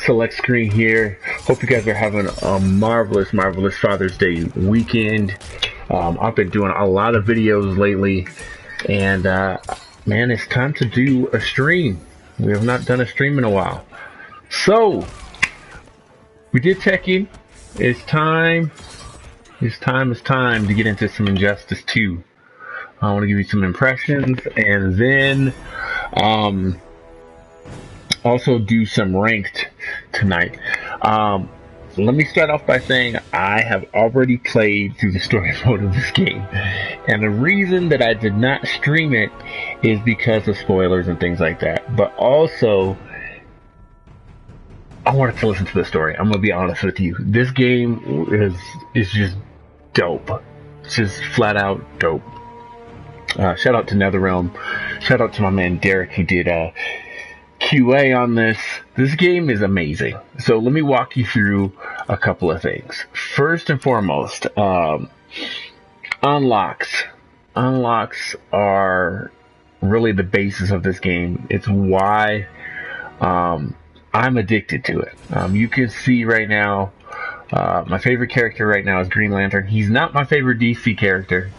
5elect5creen here. Hope you guys are having a marvelous Father's Day weekend. I've been doing a lot of videos lately, and man, it's time to do a stream. We have not done a stream in a while. So, we did check in. It's time to get into some Injustice 2. I want to give you some impressions, and then also do some ranked tonight. Let me start off by saying I have already played through the story mode of this game, and the reason that I did not stream it is because of spoilers and things like that, but also I wanted to listen to the story. I'm gonna be honest with you, this game is just dope. It's just flat out dope. Shout out to NetherRealm, shout out to my man Derek who did QA on this. This game is amazing. So let me walk you through a couple of things. First and foremost, unlocks. Unlocks are really the basis of this game. It's why I'm addicted to it. You can see right now, my favorite character right now is Green Lantern. He's not my favorite DC character.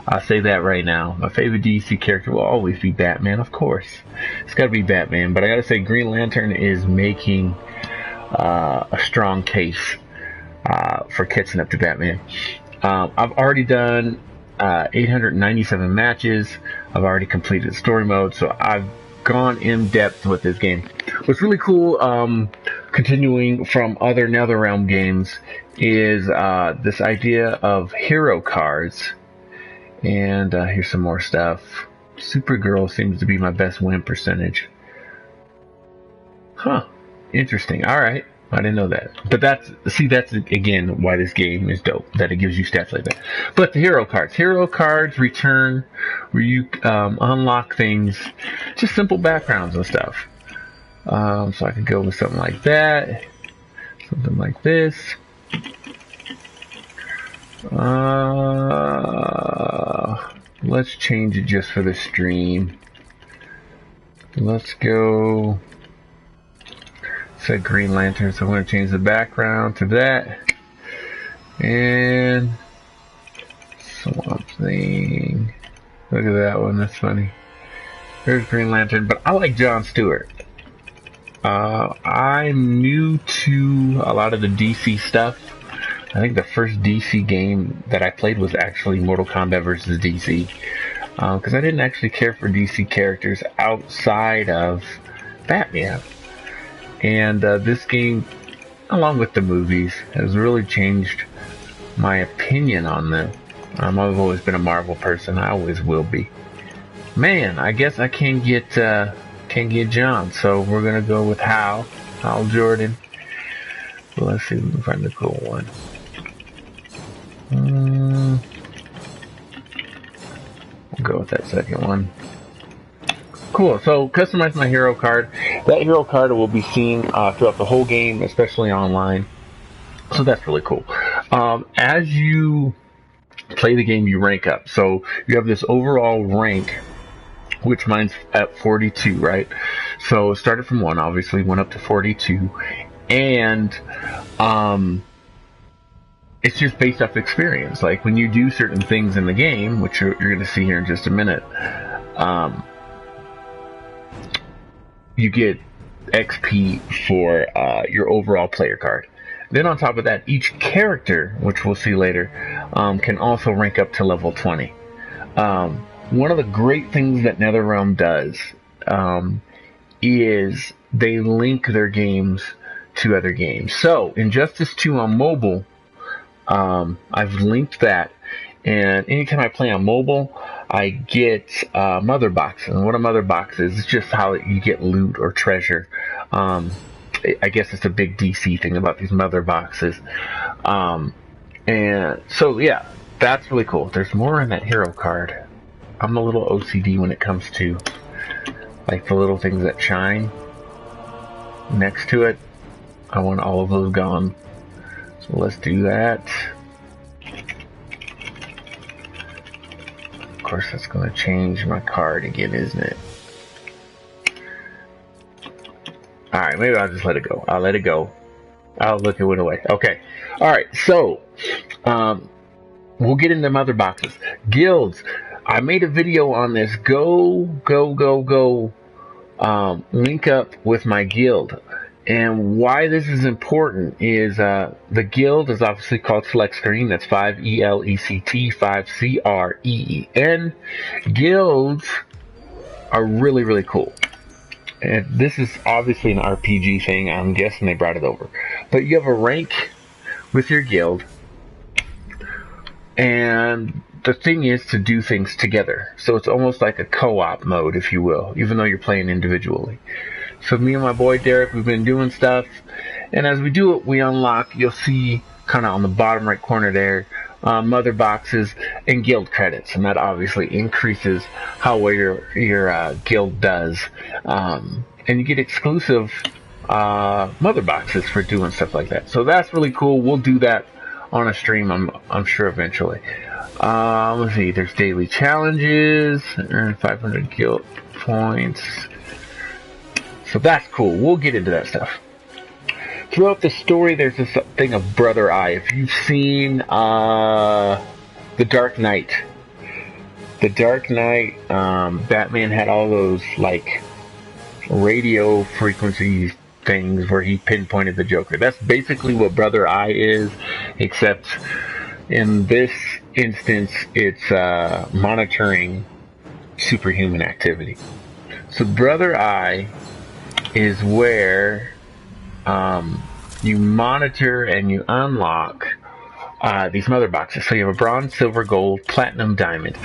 I'll say that right now. My favorite DC character will always be Batman, of course. It's got to be Batman, but I got to say Green Lantern is making a strong case for catching up to Batman. I've already done 897 matches. I've already completed story mode, so I've gone in depth with this game. What's really cool, continuing from other NetherRealm games, is this idea of hero cards. And here's some more stuff. Supergirl seems to be my best win percentage. Huh. Interesting. Alright. I didn't know that. But that's again why this game is dope. That it gives you stats like that. But the hero cards. Hero cards return where you unlock things. Just simple backgrounds and stuff. So I could go with something like that. Something like this. Let's change it just for the stream. Let's go. Set Green Lantern, so I'm going to change the background to that. And Swamp Thing. Look at that one, that's funny. There's Green Lantern, but I like John Stewart. I'm new to a lot of the DC stuff. I think the first DC game that I played was actually Mortal Kombat vs. DC. Because I didn't actually care for DC characters outside of Batman. And this game, along with the movies, has really changed my opinion on them. I've always been a Marvel person. I always will be. Man, I guess I can't get John, so we're gonna go with Hal Jordan. Well, let's see if we can find a cool one. We'll go with that second one. Cool, so customize my hero card. That hero card will be seen throughout the whole game, especially online. So that's really cool. As you play the game, you rank up. So you have this overall rank, which mine's at 42, right? So it started from 1, obviously, went up to 42. And it's just based off experience. Like when you do certain things in the game, which you're going to see here in just a minute, you get XP for your overall player card. Then on top of that, each character, which we'll see later, can also rank up to level 20. One of the great things that NetherRealm does is they link their games to other games. So Injustice 2 on mobile, I've linked that, and anytime I play on mobile, I get mother boxes. And what a mother box is just how you get loot or treasure. I guess it's a big DC thing about these mother boxes. And so yeah, that's really cool. There's more in that hero card. I'm a little OCD when it comes to like the little things that shine next to it. I want all of those gone. So let's do that. Of course, that's going to change my card again, isn't it? Alright, maybe I'll just let it go. I'll let it go. Oh, look, it went away. Okay. Alright, so, we'll get into mother boxes. Guilds. I made a video on this. Go, link up with my guild. And why this is important is the guild is obviously called 5elect5creen. That's 5elect, 5creen. Guilds are really, really cool. And this is obviously an RPG thing. I'm guessing they brought it over. But you have a rank with your guild. And the thing is to do things together. So it's almost like a co-op mode, if you will, even though you're playing individually. So me and my boy Derek, we've been doing stuff. And as we do it, we unlock, you'll see kind of on the bottom right corner there, mother boxes and guild credits. And that obviously increases how well your guild does. And you get exclusive mother boxes for doing stuff like that. So that's really cool. We'll do that on a stream, I'm sure, eventually. Let's see, there's daily challenges, earn 500 guild points. So that's cool. We'll get into that stuff. Throughout the story, there's this thing of Brother Eye. If you've seen The Dark Knight, Batman had all those like radio frequency things where he pinpointed the Joker. That's basically what Brother Eye is, except in this instance, it's monitoring superhuman activity. So Brother Eye is where you monitor and you unlock these mother boxes. So you have a bronze, silver, gold, platinum, diamond.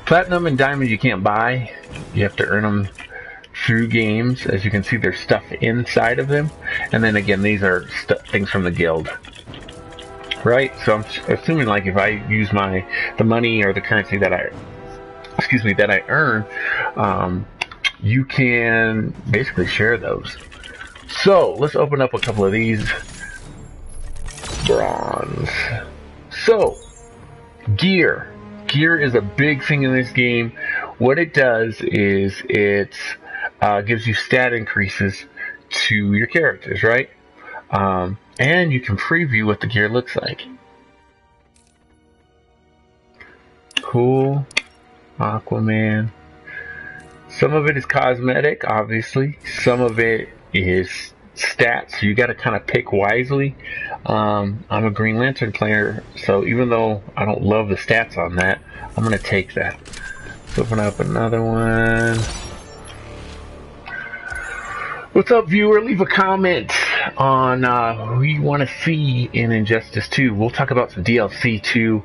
Platinum and diamond you can't buy. You have to earn them through games. As you can see, there's stuff inside of them. And then again, these are things from the guild. Right? So I'm assuming like if I use the money or the currency that I earn, you can basically share those. So let's open up a couple of these. Bronze. So gear is a big thing in this game. What it does is it gives you stat increases to your characters, right? And you can preview what the gear looks like. Cool. Aquaman. Some of it is cosmetic, obviously. Some of it is stats, so you got to kind of pick wisely. I'm a Green Lantern player, so even though I don't love the stats on that, I'm going to take that. Let's open up another one. What's up, viewer? Leave a comment on who you want to see in Injustice 2. We'll talk about some DLC too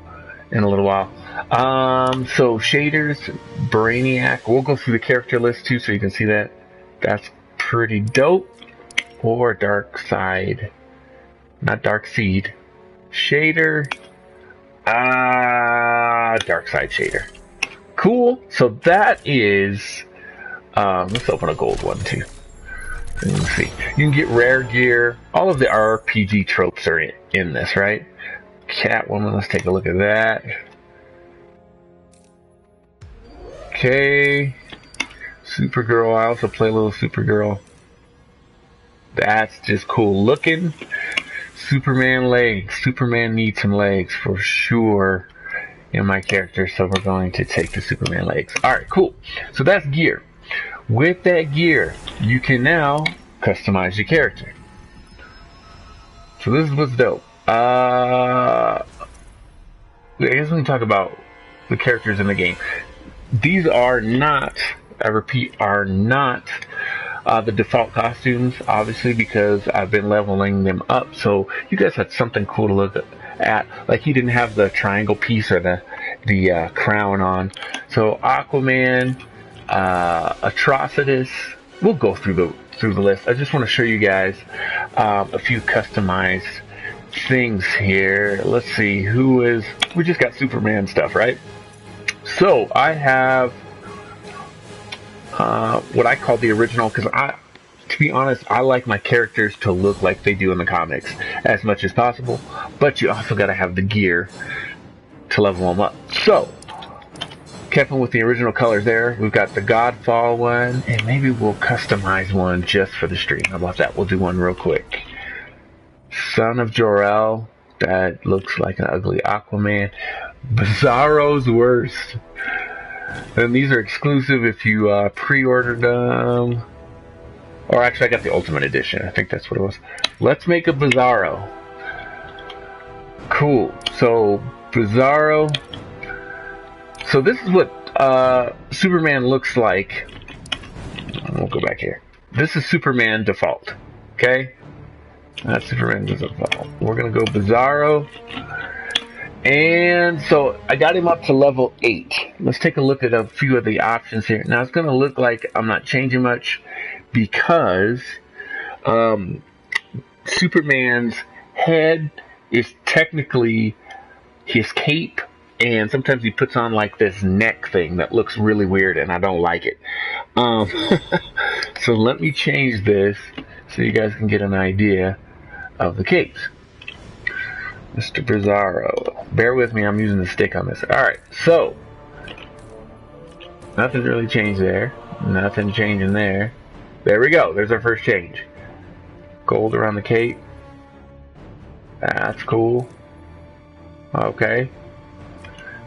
in a little while. So shaders, Brainiac. We'll go through the character list too, so you can see that. That's pretty dope. Or Dark Side, not Dark Seed. Shader, Dark Side shader. Cool. So that is. Let's open a gold one too. Let's see. You can get rare gear. All of the RPG tropes are in this, right? Catwoman. Let's take a look at that. Okay. Supergirl. I also play a little Supergirl. That's just cool looking. Superman legs. Superman needs some legs for sure in my character, so we're going to take the Superman legs. Alright, cool. So that's gear. With that gear, you can now customize your character. So this is what's dope. I guess we can talk about the characters in the game. These are not, I repeat, are not the default costumes, obviously, because I've been leveling them up. So you guys had something cool to look at. Like he didn't have the triangle piece or the crown on. So Aquaman, Atrocitus. We'll go through the list. I just want to show you guys a few customized things here. Let's see who is. We just got Superman stuff, right? So I have what I call the original, because to be honest, I like my characters to look like they do in the comics as much as possible, but you also got to have the gear to level them up. So kept them with the original colors there. We've got the Godfall one, and maybe we'll customize one just for the stream. How about that? We'll do one real quick. Son of Jor-El, that looks like an ugly Aquaman. Bizarro's Worst. And these are exclusive if you pre-ordered them. Or actually, I got the Ultimate Edition. I think that's what it was. Let's make a Bizarro. Cool. So, Bizarro. So this is what Superman looks like. We'll go back here. This is Superman default. Okay? That's Superman default. We're going to go Bizarro. And so I got him up to level 8. Let's take a look at a few of the options here. Now it's going to look like I'm not changing much because Superman's head is technically his cape, and sometimes he puts on like this neck thing that looks really weird, and I don't like it. So let me change this so you guys can get an idea of the capes. Mr. Bizarro. Bear with me, I'm using the stick on this. Alright, so nothing really changed there. Nothing changing there. There we go. There's our first change. Gold around the cape. That's cool. Okay.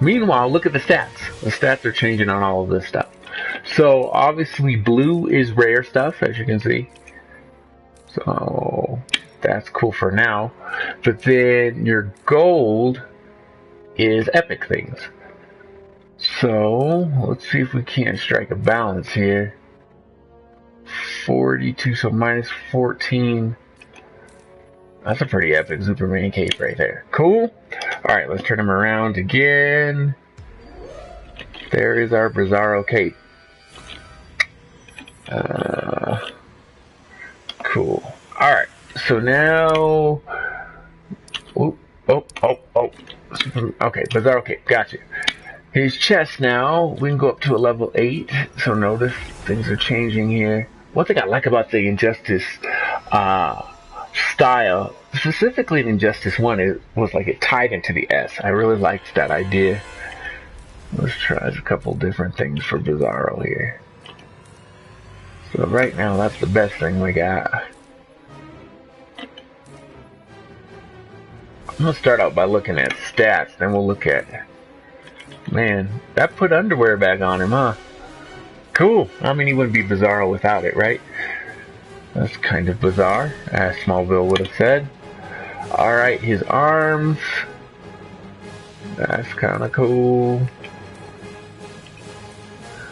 Meanwhile, look at the stats. The stats are changing on all of this stuff. So, obviously, blue is rare stuff, as you can see. So, that's cool for now. But then your gold is epic things. So, let's see if we can't strike a balance here. 42, so minus 14. That's a pretty epic Superman cape right there. Cool. Alright, let's turn him around again. There is our Bizarro cape. Cool. Alright, so now... Okay, Bizarro cape, got you. His chest now, we can go up to a level 8. So notice things are changing here. One thing I like about the Injustice style, specifically in Injustice 1, it was like it tied into the S. I really liked that idea. Let's try a couple different things for Bizarro here. So right now, that's the best thing we got. I'm going to start out by looking at stats, then we'll look at... Man, that put underwear back on him, huh? Cool. I mean, he wouldn't be Bizarro without it, right? That's kind of bizarre, as Smallville would have said. Alright, his arms. That's kind of cool.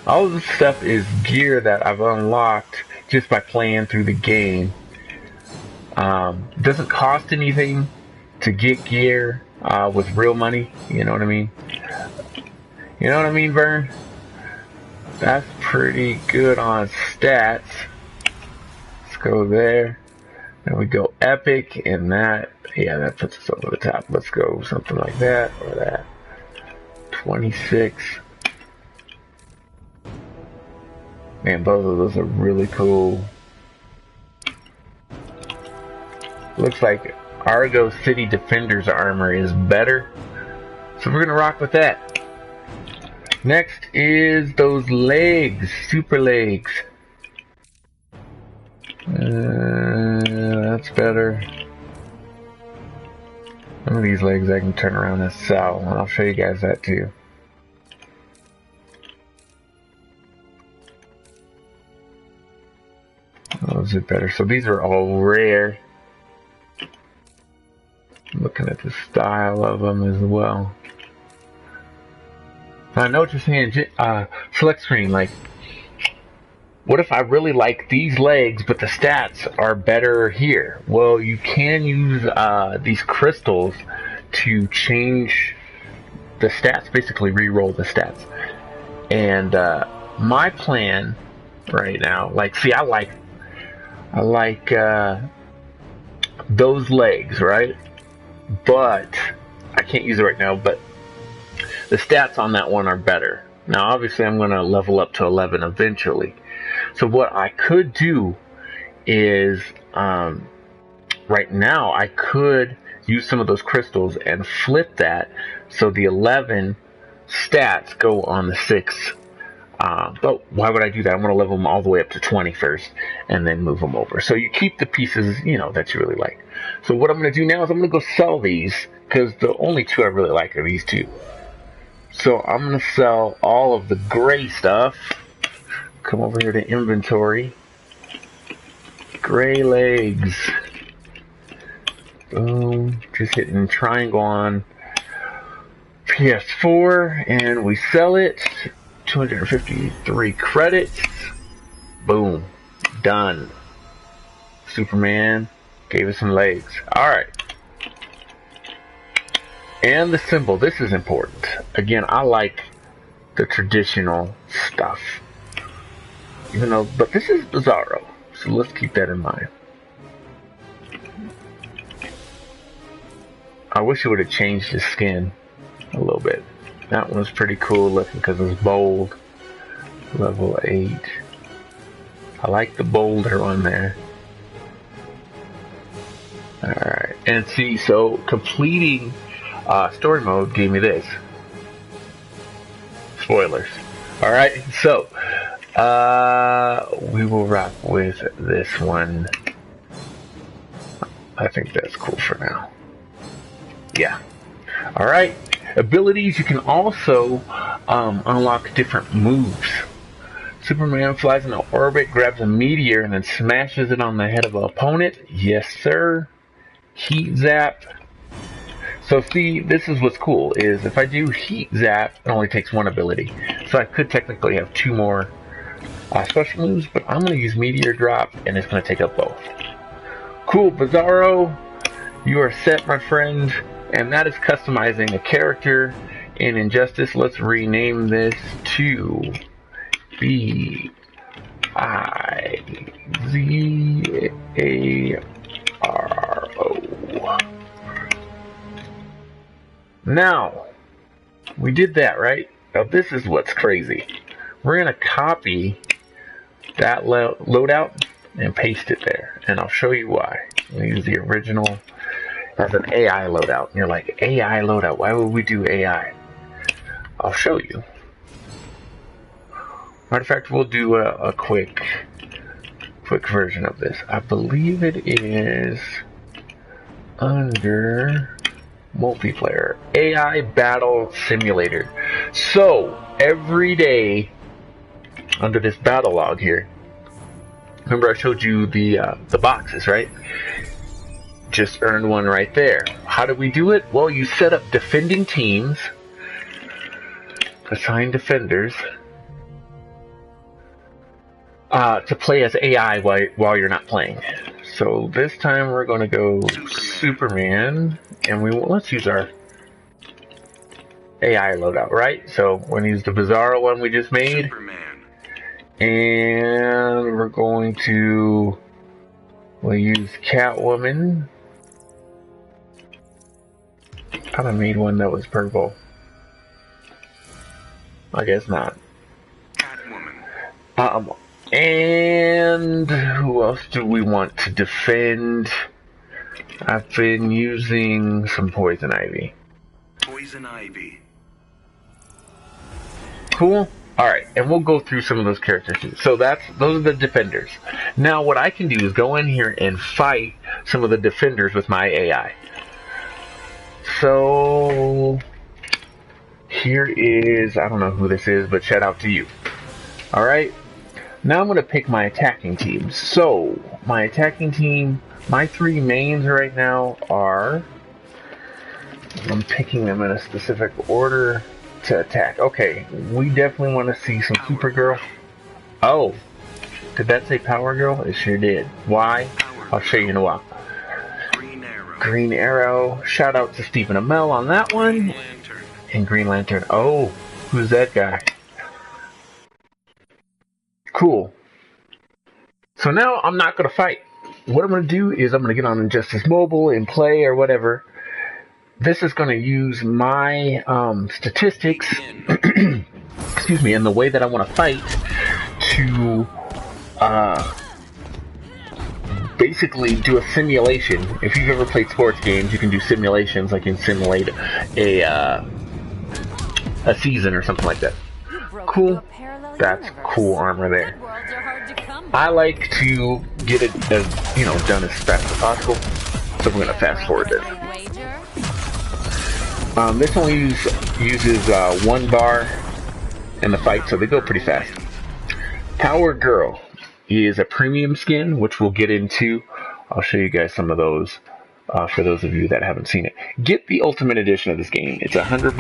All of this stuff is gear that I've unlocked just by playing through the game. It doesn't cost anything to get gear with real money. You know what I mean? You know what I mean, Vern? That's pretty good on stats. Let's go there. Then we go epic, and that, yeah, that puts us over the top. Let's go something like that, or that. 26. Man, both of those are really cool. Looks like Argo City Defender's armor is better. So we're gonna rock with that. Next is those legs, super legs. That's better. Some of these legs I can turn around and sell, and I'll show you guys that too. Those are better. So these are all rare. Looking at the style of them as well. I know what you're saying, select screen, like, what if I really like these legs, but the stats are better here? Well, you can use these crystals to change the stats, basically re-roll the stats. And my plan right now, like, see, I like those legs, right? But I can't use it right now, but the stats on that one are better. Now, obviously, I'm going to level up to 11 eventually. So what I could do is, right now, I could use some of those crystals and flip that so the 11 stats go on the 6. But why would I do that? I'm going to level them all the way up to 20 first and then move them over. So you keep the pieces, you know, that you really like. So what I'm going to do now is I'm going to go sell these because the only 2 I really like are these 2. So I'm going to sell all of the gray stuff. Come over here to inventory. Gray legs. Boom. Just hitting triangle on PS4 and we sell it. 253 credits. Boom. Done. Superman gave us some legs. Alright. And the symbol. This is important. Again, I like the traditional stuff. Even though, but this is Bizarro. So let's keep that in mind. I wish it would have changed his skin a little bit. That one's pretty cool looking because it's bold. Level 8. I like the bolder one there. Alright. And see, so completing story mode gave me this. Spoilers. Alright, so we will rock with this one. I think that's cool for now. Yeah. Alright. Abilities, you can also unlock different moves. Superman flies in orbit, grabs a meteor, and then smashes it on the head of an opponent. Yes, sir. Heat zap. So see, this is what's cool, is if I do heat zap, it only takes 1 ability. So I could technically have 2 more special moves, but I'm going to use meteor drop, and it's going to take up both. Cool, Bizarro. You are set, my friend. And that is customizing a character in Injustice. Let's rename this to B-I-Z-A-R-O. Now, we did that, right? Now this is what's crazy. We're going to copy that loadout and paste it there. And I'll show you why. We'll use the original as an AI loadout. And you're like, AI loadout? Why would we do AI? I'll show you. Matter of fact, we'll do a quick version of this. I believe it is under multiplayer. AI Battle Simulator. So, every day, under this battle log here, remember I showed you the boxes, right? Just earned one right there. How do we do it? Well, you set up defending teams, assign defenders, to play as AI while you're not playing. So this time we're going to go Superman, and let's use our AI loadout, right? So we're going to use the Bizarro one we just made, Superman. And we're going to use Catwoman. I thought I made one that was purple. I guess not. Catwoman. And who else do we want to defend? I've been using some Poison Ivy. Poison Ivy. Cool. Alright, and we'll go through some of those characters too. So those are the defenders. Now what I can do is go in here and fight some of the defenders with my AI. So here is, I don't know who this is, but shout out to you. Alright. Now I'm going to pick my attacking team. So, my attacking team, my 3 mains right now are, I'm picking them in a specific order to attack. Okay, we definitely want to see some Supergirl. Oh, did that say Power Girl? It sure did. Why? I'll show you in a while. Green Arrow. Shout out to Stephen Amell on that one. And Green Lantern. Oh, who's that guy? Cool. So now I'm not going to fight. What I'm going to do is I'm going to get on Injustice Mobile and play or whatever. This is going to use my statistics, excuse me, and the way that I want to fight to basically do a simulation. If you've ever played sports games, you can do simulations, like you can simulate a a season or something like that. Cool. That's cool armor there. I like to get it as, you know, done as fast as possible, so we're gonna fast forward this. This only uses 1 bar in the fight, so they go pretty fast. Power Girl is a premium skin, which we'll get into. I'll show you guys some of those for those of you that haven't seen it. Get the Ultimate Edition of this game. It's $100.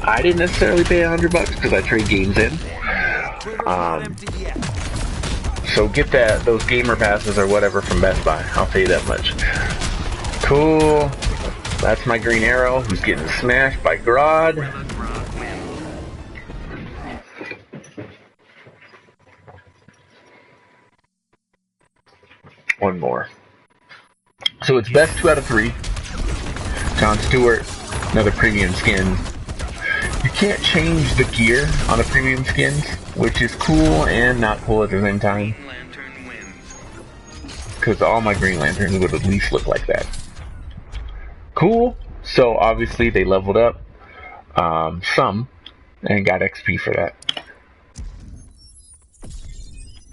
I didn't necessarily pay $100 because I trade games in. So get those gamer passes or whatever from Best Buy. I'll pay you that much. Cool. That's my Green Arrow who's getting smashed by Grodd. One more. So it's best 2 out of 3. Jon Stewart, another premium skin. You can't change the gear on the premium skins, which is cool and not cool at the same time. Because all my Green Lanterns would at least look like that. Cool. So obviously they leveled up some and got XP for that.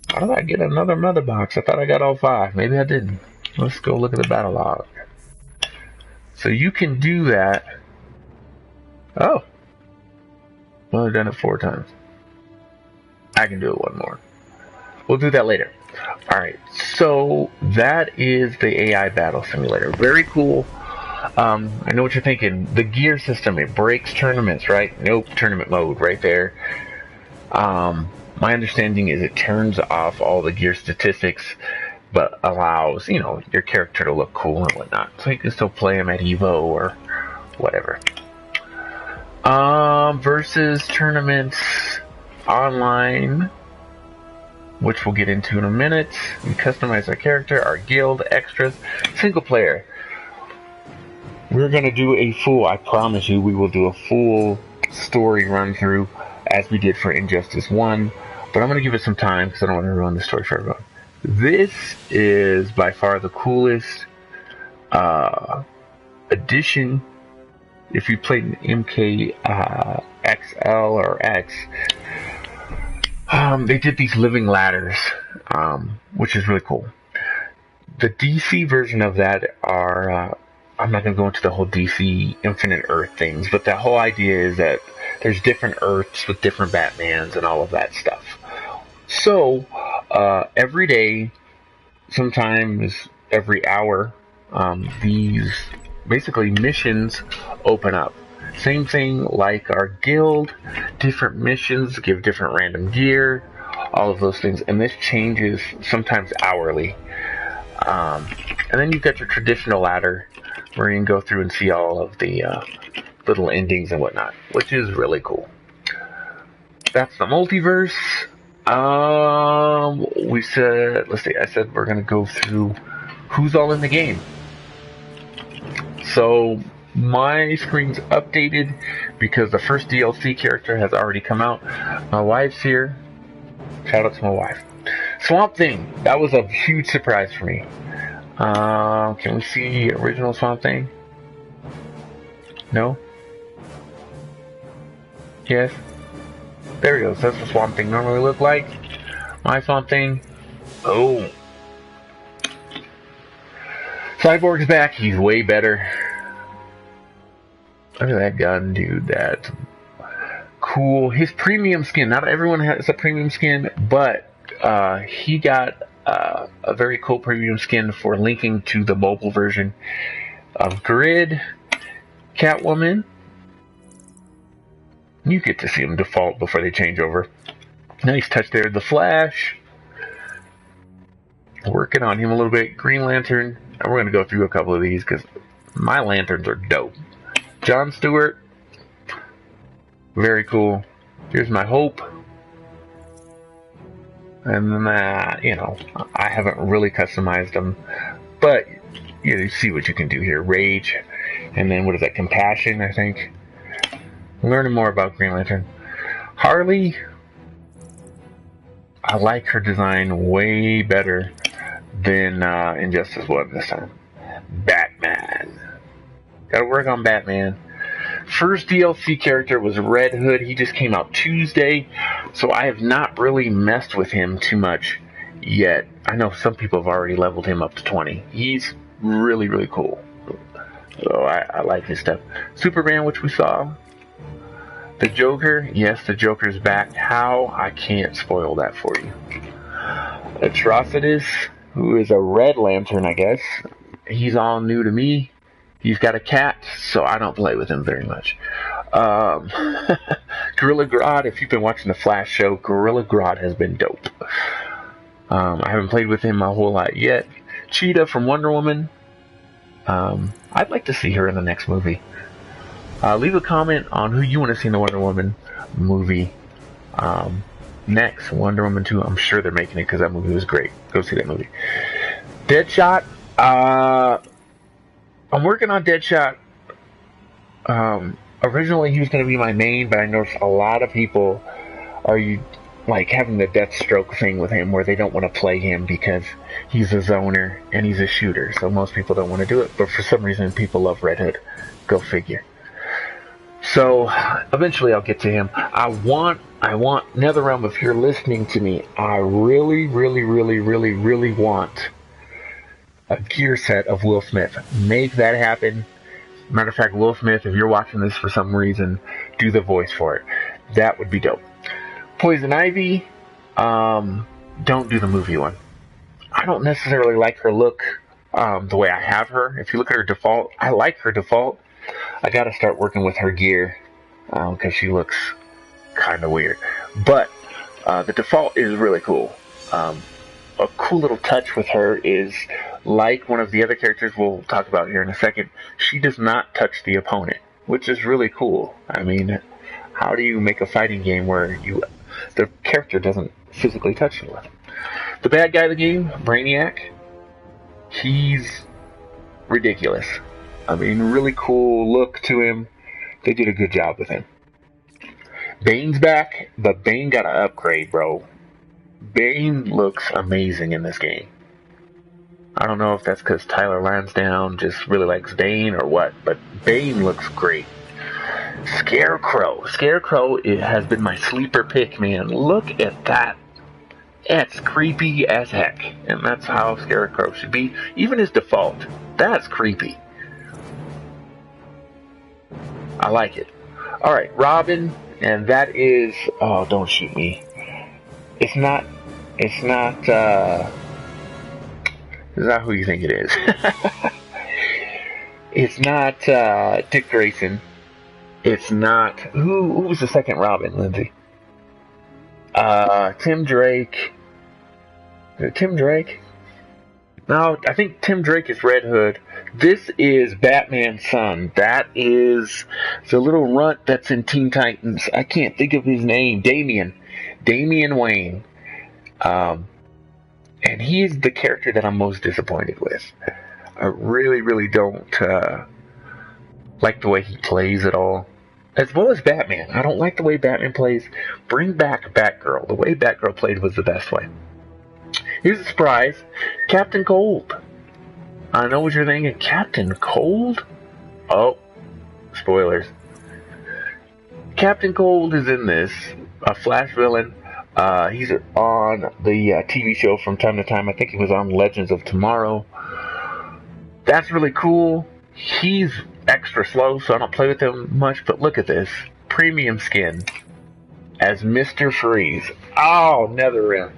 How did I get another mother box? I thought I got all 5. Maybe I didn't. Let's go look at the battle log. So you can do that. Oh. Well, I've done it 4 times. I can do it 1 more. We'll do that later. Alright, so that is the AI Battle Simulator. Very cool. I know what you're thinking. The gear system, it breaks tournaments, right? Nope, tournament mode right there. My understanding is it turns off all the gear statistics, but allows, you know, your character to look cool and whatnot. So you can still play them at Evo or whatever. Versus tournaments online, which we'll get into in a minute. We customize our character, our guild, extras, single player. We're gonna do a full, I promise you, we will do a full story run through as we did for Injustice 1, but I'm gonna give it some time because I don't want to ruin the story for everyone. This is by far the coolest addition. If you played an MK XL or X, they did these living ladders, which is really cool. The DC version of that are, I'm not going to go into the whole DC Infinite Earth things, but the whole idea is that there's different Earths with different Batmans and all of that stuff. So, every day, sometimes every hour, these basically missions open up. Same thing like our guild, different missions give different random gear, all of those things, and this changes sometimes hourly. And then you've got your traditional ladder where you can go through and see all of the little endings and whatnot, which is really cool. That's the multiverse. We said, let's see, I said we're gonna go through who's all in the game. So my screen's updated because the first DLC character has already come out. My wife's here. Shout out to my wife. Swamp Thing. That was a huge surprise for me. Can we see original Swamp Thing? No? Yes? There he goes. That's what Swamp Thing normally look like. My Swamp Thing. Oh. Cyborg's back. He's way better. Look at that gun, dude. That's cool. His premium skin. Not everyone has a premium skin, but he got a very cool premium skin for linking to the mobile version of Grid, Catwoman. You get to see him default before they change over. Nice touch there. The Flash. Working on him a little bit. Green Lantern. And we're going to go through a couple of these because my lanterns are dope. Jon Stewart. Very cool. Here's my Hope. And then, you know, I haven't really customized them. But you see what you can do here. Rage. And then what is that? Compassion, I think. Learning more about Green Lantern. Harley. I like her design way better than Injustice 1 this time. Batman. Gotta work on Batman. First DLC character was Red Hood. He just came out Tuesday, so I have not really messed with him too much yet. I know some people have already leveled him up to 20. He's really, really cool. So I like his stuff. Superman, which we saw. The Joker, yes, the Joker's back. How? I can't spoil that for you. Atrocitus, who is a Red Lantern, I guess. He's all new to me. He's got a cat, so I don't play with him very much. Gorilla Grodd, if you've been watching the Flash show, Gorilla Grodd has been dope. I haven't played with him a whole lot yet. Cheetah from Wonder Woman. I'd like to see her in the next movie. Leave a comment on who you want to see in the Wonder Woman movie. Next, Wonder Woman 2. I'm sure they're making it because that movie was great. Go see that movie. Deadshot. I'm working on Deadshot. Originally he was going to be my main, but I noticed a lot of people are like having the Deathstroke thing with him, where they don't want to play him because he's a zoner and he's a shooter. So most people don't want to do it, but for some reason people love Red Hood. Go figure. So eventually I'll get to him. I want NetherRealm, if you're listening to me, I really, really, really, really, really want a gear set of Will Smith. Make that happen. Matter of fact, Will Smith, if you're watching this for some reason, do the voice for it. That would be dope. Poison Ivy, don't do the movie one. I don't necessarily like her look the way I have her. If you look at her default, I like her default. I gotta start working with her gear because she looks kind of weird. But the default is really cool. A cool little touch with her is, like one of the other characters we'll talk about here in a second, she does not touch the opponent, which is really cool. I mean, how do you make a fighting game where the character doesn't physically touch you? The bad guy of the game, Brainiac, he's ridiculous. I mean, really cool look to him. They did a good job with him. Bane's back, but Bane got an upgrade, bro. Bane looks amazing in this game. I don't know if that's because Tyler Lansdowne just really likes Bane or what, but Bane looks great. Scarecrow. Scarecrow, it has been my sleeper pick, man. Look at that. That's creepy as heck. And that's how Scarecrow should be. Even his default. That's creepy. I like it. Alright, Robin. And that is... Oh, don't shoot me. It's not who you think it is. It's not Dick Grayson. It's not... Who was the second Robin, Lindsay? Tim Drake. Is it Tim Drake? No, I think Tim Drake is Red Hood. This is Batman's son. That is the little runt that's in Teen Titans. I can't think of his name. Damian Wayne. And he's the character that I'm most disappointed with. I really, really don't like the way he plays at all. As well as Batman. I don't like the way Batman plays. Bring back Batgirl. The way Batgirl played was the best way. Here's a surprise. Captain Cold. I know what you're thinking. Captain Cold? Oh, spoilers. Captain Cold is in this. A Flash villain. He's on the TV show from time to time. I think he was on Legends of Tomorrow. That's really cool. He's extra slow, so I don't play with him much, but look at this. Premium skin as Mr. Freeze. Oh, NetherRealm.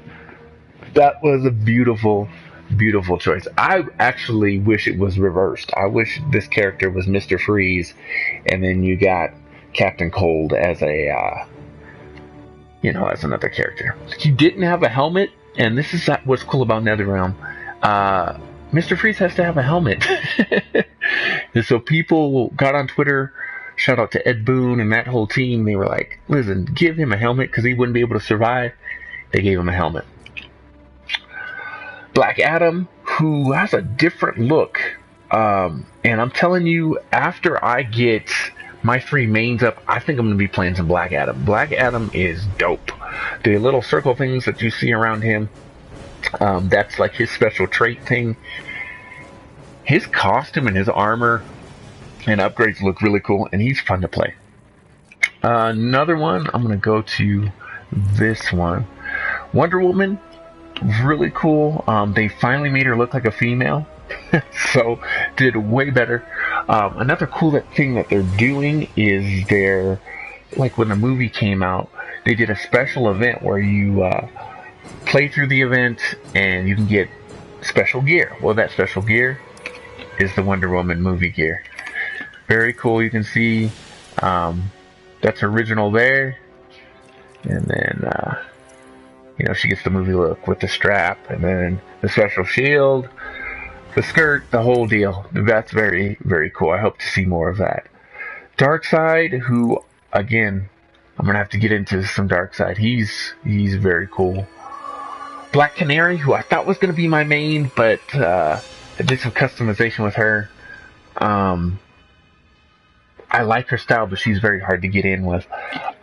That was a beautiful, beautiful choice. I actually wish it was reversed. I wish this character was Mr. Freeze, and then you got Captain Cold as a, as another character. He didn't have a helmet, and this is what's cool about NetherRealm. Mr. Freeze has to have a helmet. And so people got on Twitter, shout out to Ed Boon and that whole team, they were like, listen, give him a helmet because he wouldn't be able to survive. They gave him a helmet. Black Adam, who has a different look. And I'm telling you, after I get my 3 mains up, I think I'm going to be playing some Black Adam. Black Adam is dope. The little circle things that you see around him, that's like his special trait thing. His costume and his armor and upgrades look really cool, and he's fun to play. Another one, I'm going to go to this one. Wonder Woman, really cool. They finally made her look like a female, so did way better. Another cool thing that they're doing is like when the movie came out, they did a special event where you play through the event and you can get special gear. Well, that special gear is the Wonder Woman movie gear. Very cool. You can see that's original there, and then she gets the movie look with the strap, and then the special shield, the skirt, the whole deal. That's very, very cool. I hope to see more of that. Darkseid, who again, I'm gonna have to get into some Darkseid. He's very cool. Black Canary, who I thought was gonna be my main, but I did some customization with her. I like her style, but she's very hard to get in with.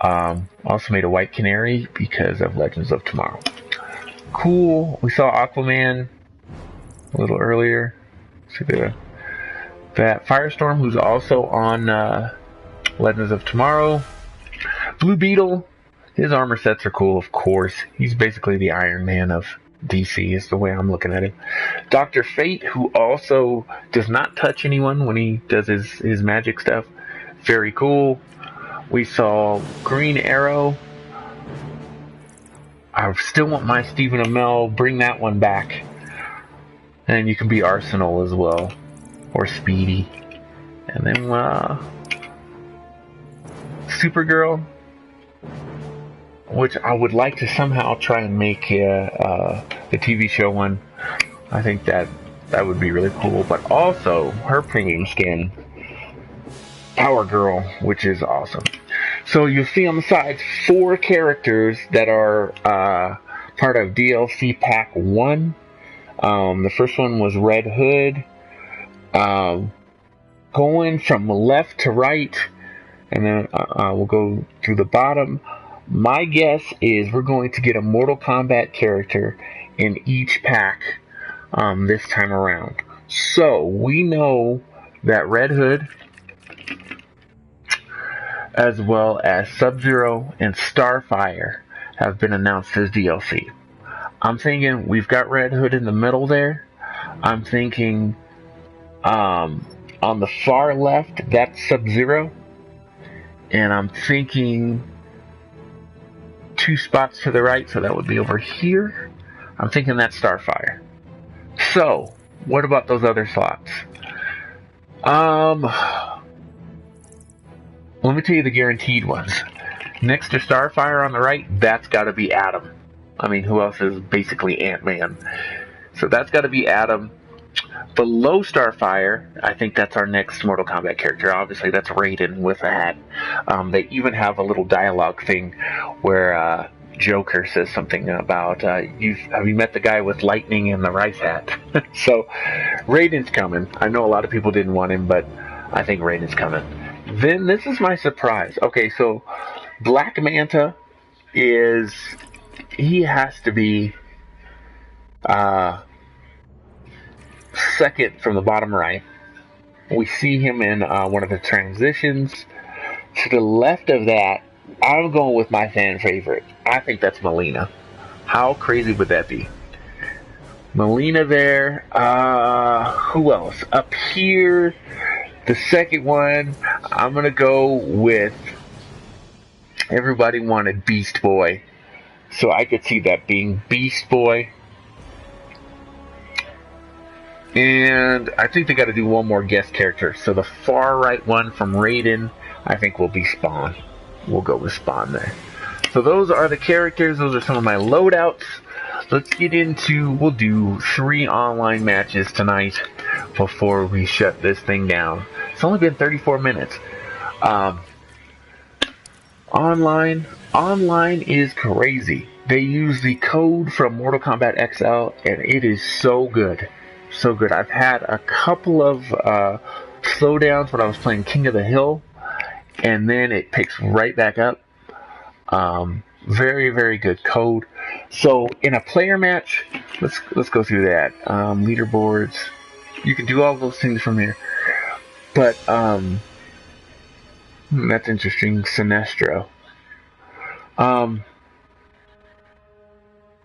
Also made a White Canary because of Legends of Tomorrow. Cool. We saw Aquaman a little earlier. See that Firestorm, who's also on Legends of Tomorrow. Blue Beetle. His armor sets are cool, of course. He's basically the Iron Man of DC, is the way I'm looking at it. Dr. Fate, who also does not touch anyone when he does his magic stuff. Very cool. We saw Green Arrow. I still want my Stephen Amell. Bring that one back. And you can be Arsenal as well. Or Speedy. And then Supergirl, which I would like to somehow try and make the TV show one. I think that would be really cool. But also, her premium skin, Power Girl, which is awesome. So you'll see on the sides 4 characters that are part of DLC Pack 1. The first one was Red Hood. Going from left to right, and then we'll go through the bottom. My guess is we're going to get a Mortal Kombat character in each pack this time around. So we know that Red Hood, as well as Sub-Zero and Starfire, have been announced as DLC. I'm thinking we've got Red Hood in the middle there. I'm thinking on the far left, that's Sub-Zero. And I'm thinking 2 spots to the right, so that would be over here. I'm thinking that's Starfire. So, what about those other slots? Let me tell you the guaranteed ones. Next to Starfire on the right, that's got to be Adam. I mean, who else is basically Ant-Man? So that's got to be Adam. Below Starfire, I think that's our next Mortal Kombat character. Obviously, that's Raiden with a hat. They even have a little dialogue thing where Joker says something about, have you met the guy with lightning and the rice hat? So, Raiden's coming. I know a lot of people didn't want him, but I think Raiden's coming. Then, this is my surprise. Okay, so, Black Manta he has to be second from the bottom right. We see him in one of the transitions. To the left of that, I'm going with my fan favorite. I think that's Melina. How crazy would that be? Melina there. Who else? Up here, the second one, I'm going to go with, everybody wanted Beast Boy. So I could see that being Beast Boy. And I think they got to do one more guest character. So the far right one from Raiden, I think will be Spawn. We'll go with Spawn there. So those are the characters. Those are some of my loadouts. Let's get into, we'll do 3 online matches tonight before we shut this thing down. It's only been 34 minutes. Online is crazy. They use the code from Mortal Kombat XL, and it is so good. So good. I've had a couple of slowdowns when I was playing King of the Hill, and then it picks right back up. Very, very good code. So in a player match, let's go through that. Leaderboards. You can do all those things from here. But that's interesting. Sinestro.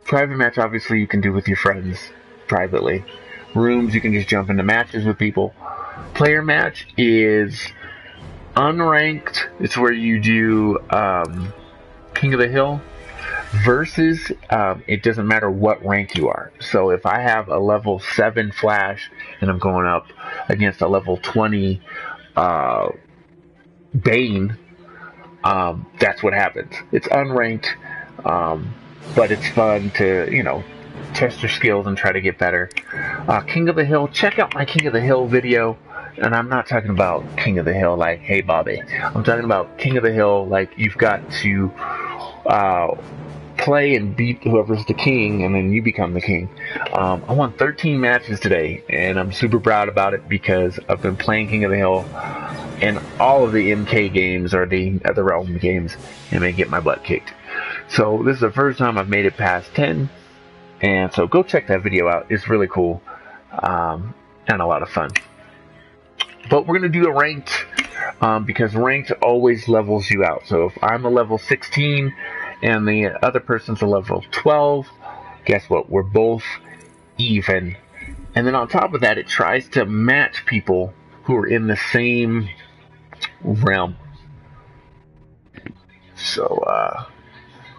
Private match, obviously, you can do with your friends privately. Rooms, you can just jump into matches with people. Player match is unranked. It's where you do King of the Hill. Versus, it doesn't matter what rank you are. So if I have a level 7 Flash and I'm going up against a level 20 Bane, that's what happens. It's unranked, but it's fun to, test your skills and try to get better. King of the Hill, check out my King of the Hill video. And I'm not talking about King of the Hill like, hey Bobby. I'm talking about King of the Hill like you've got to play and beat whoever's the king, and then you become the king. I won 13 matches today, and I'm super proud about it because I've been playing King of the Hill and all of the MK games or the other realm games, and they get my butt kicked. So this is the first time I've made it past 10, and so go check that video out. It's really cool and a lot of fun. But we're going to do a ranked because ranked always levels you out. So if I'm a level 16 and the other person's a level 12, guess what? We're both even. And then on top of that, it tries to match people who are in the same realm. So,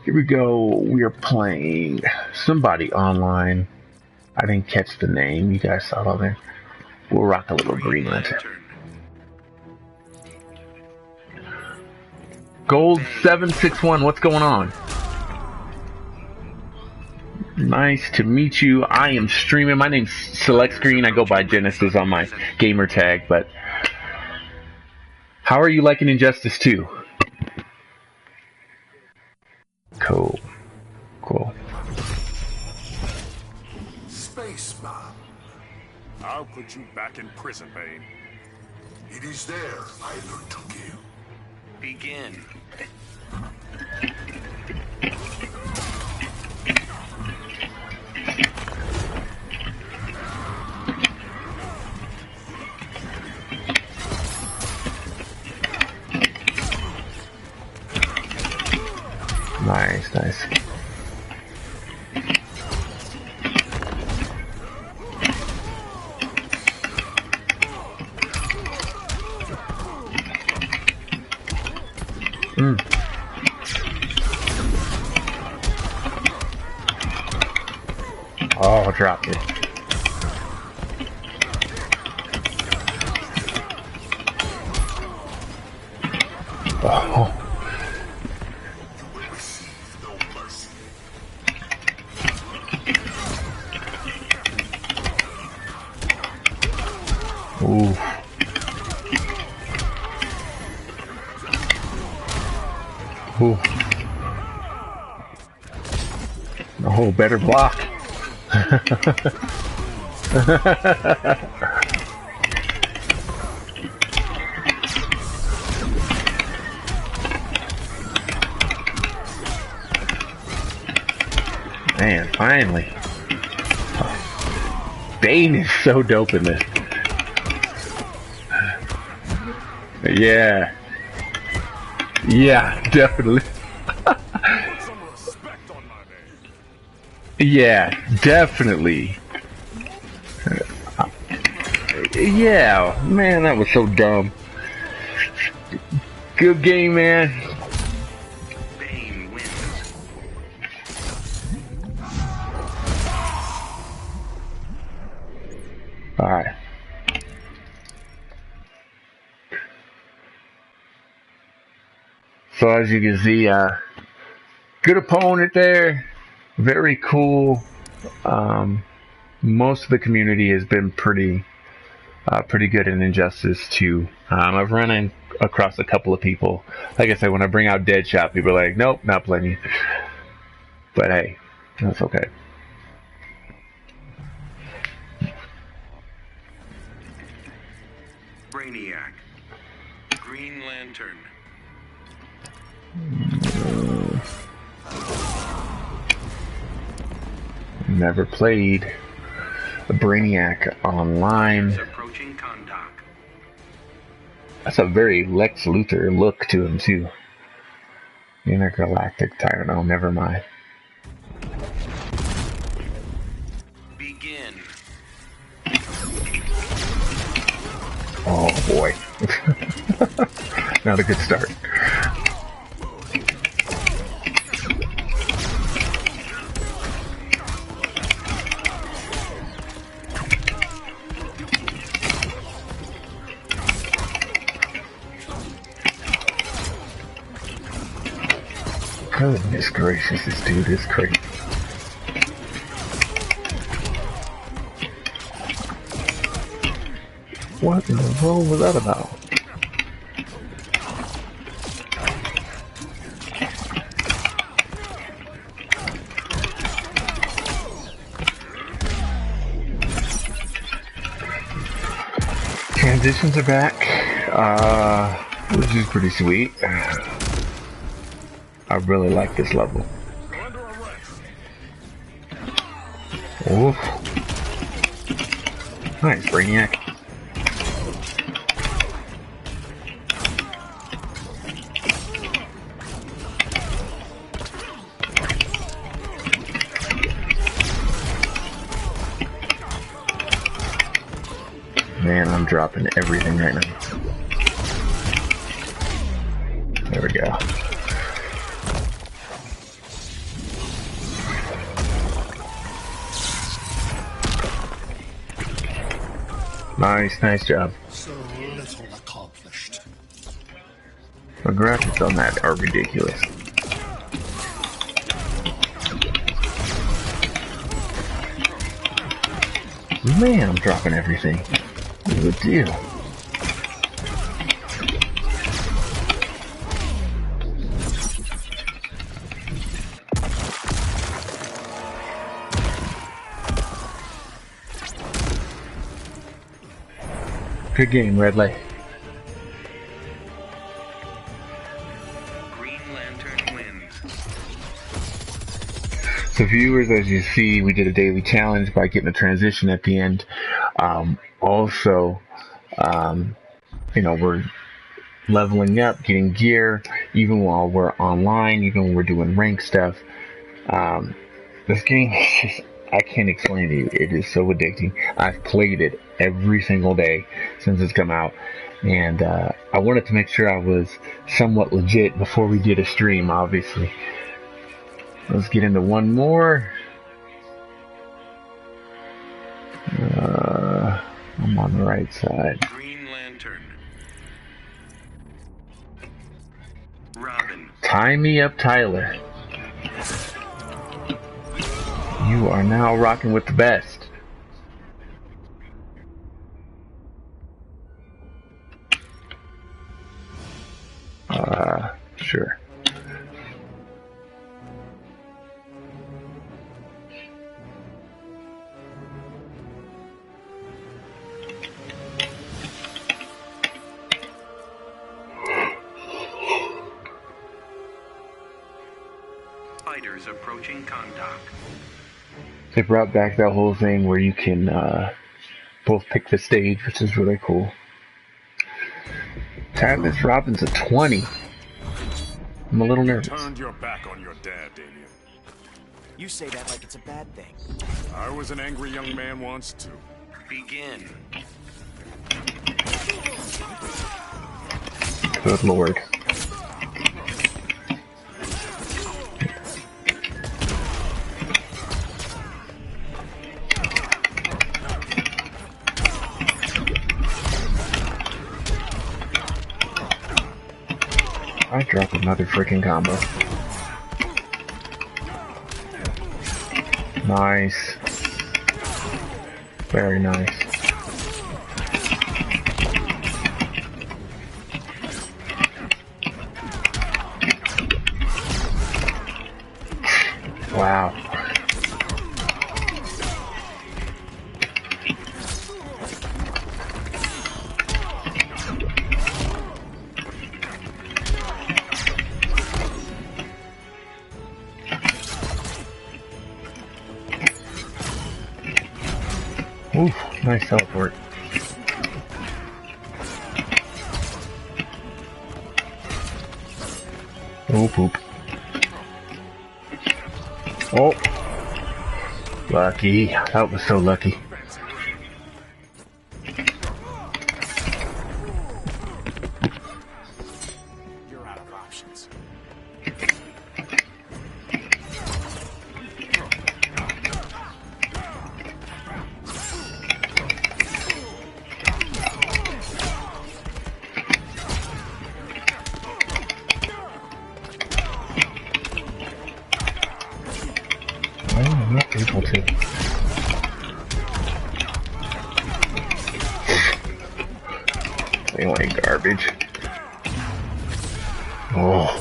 here we go. We are playing somebody online. I didn't catch the name. You guys saw it on there. We'll rock a little Green Lantern. Gold 761, what's going on? Nice to meet you. I am streaming. My name's 5elect5creen. I go by Genesis on my gamer tag, but how are you liking Injustice 2? Cool. Spaceman. I'll put you back in prison, Bane. It is there I learned to kill. Begin. Nice. Oh, dropped it. Oh. Ooh. Ooh. Oh, better block. Man, finally. Bane is so dope in this. Yeah. Yeah, definitely. Yeah, definitely. Yeah, man, that was so dumb. Good game, man. Bane wins. Alright. So as you can see, good opponent there. Very cool. Most of the community has been pretty good in Injustice 2. I've run across a couple of people. Like I said, when I bring out Deadshot, people are like, nope, not playing you. But hey, that's okay. Brainiac. Green Lantern. Never played a Brainiac online. Approaching contact. That's a very Lex Luthor look to him too. Intergalactic Tyranno, never mind. Begin. Oh boy. Not a good start. Goodness gracious, this dude is crazy. What in the world was that about? Transitions are back, which is pretty sweet. I really like this level. Oof. Nice, Brainiac. Man, I'm dropping everything right now. There we go. Nice job. So little accomplished. The graphics on that are ridiculous. Man, I'm dropping everything. Good deal. Good game, Red Light. Green Lantern wins. So viewers, as you see, we did a daily challenge by getting a transition at the end. Also, we're leveling up, getting gear, even while we're online, even when we're doing rank stuff. This game is just, I can't explain to you. It is so addicting. I've played it every single day since it's come out. And I wanted to make sure I was somewhat legit before we did a stream, obviously. Let's get into one more. I'm on the right side. Green Lantern. Robin. Tie me up, Tyler. You are now rocking with the best. Sure. Fighters approaching contact. They brought back that whole thing where you can both pick the stage, which is really cool. Travis Robin's a 20. I'm a little nervous. Turned your back on your dad, Damien. You say that like it's a bad thing. I was an angry young man once, too. Begin. Good lord. I dropped another freaking combo. Nice. Very nice. Wow. Oof, nice teleport. Oh, poop. Oh. Lucky. That was so lucky. You're out of options. I'm not able to. Anyway, garbage. Oh.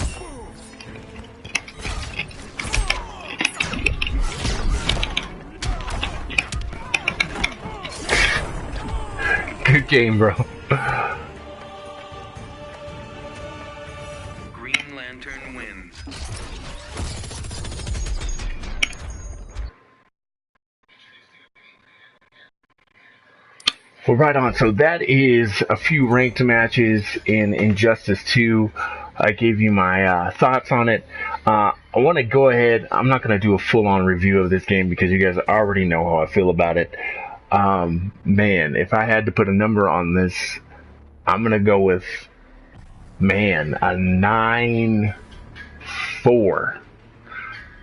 Good game, bro. Green Lantern wins. Well, right on. So that is a few ranked matches in Injustice 2. I gave you my thoughts on it. I want to go ahead. I'm not going to do a full-on review of this game because you guys already know how I feel about it. Man, if I had to put a number on this, I'm going to go with, man, a 9-4.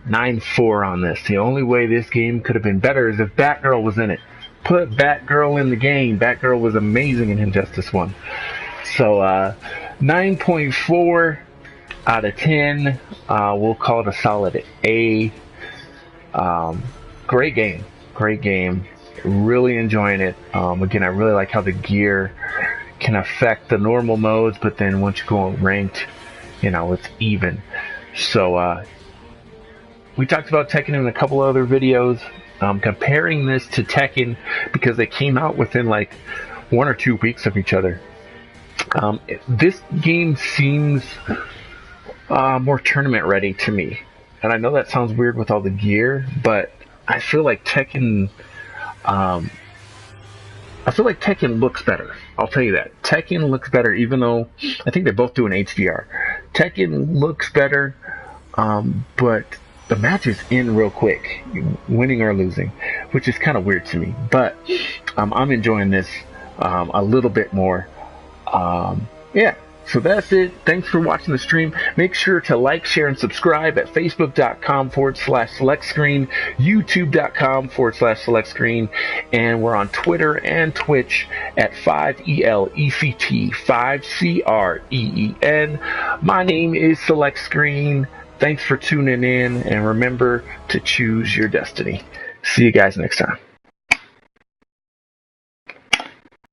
9-4 on this. The only way this game could have been better is if Batgirl was in it. Put Batgirl in the game. Batgirl was amazing in Injustice 1. So, 9.4 out of 10. We'll call it a solid A. Great game. Great game. Really enjoying it. Again, I really like how the gear can affect the normal modes, but then once you go ranked, you know, it's even. So, we talked about Tekken in a couple other videos. Comparing this to Tekken because they came out within like 1 or 2 weeks of each other. This game seems more tournament ready to me, and I know that sounds weird with all the gear, but I feel like Tekken. I feel like Tekken looks better. I'll tell you that. Tekken looks better, even though I think they both do an HDR. Tekken looks better, but the match is in real quick, winning or losing, which is kind of weird to me. But I'm enjoying this a little bit more. Yeah, so that's it. Thanks for watching the stream. Make sure to like, share, and subscribe at facebook.com/selectscreen, youtube.com/selectscreen, and we're on Twitter and Twitch at 5elect5creen. My name is Select Screen. Thanks for tuning in, and remember to choose your destiny. See you guys next time.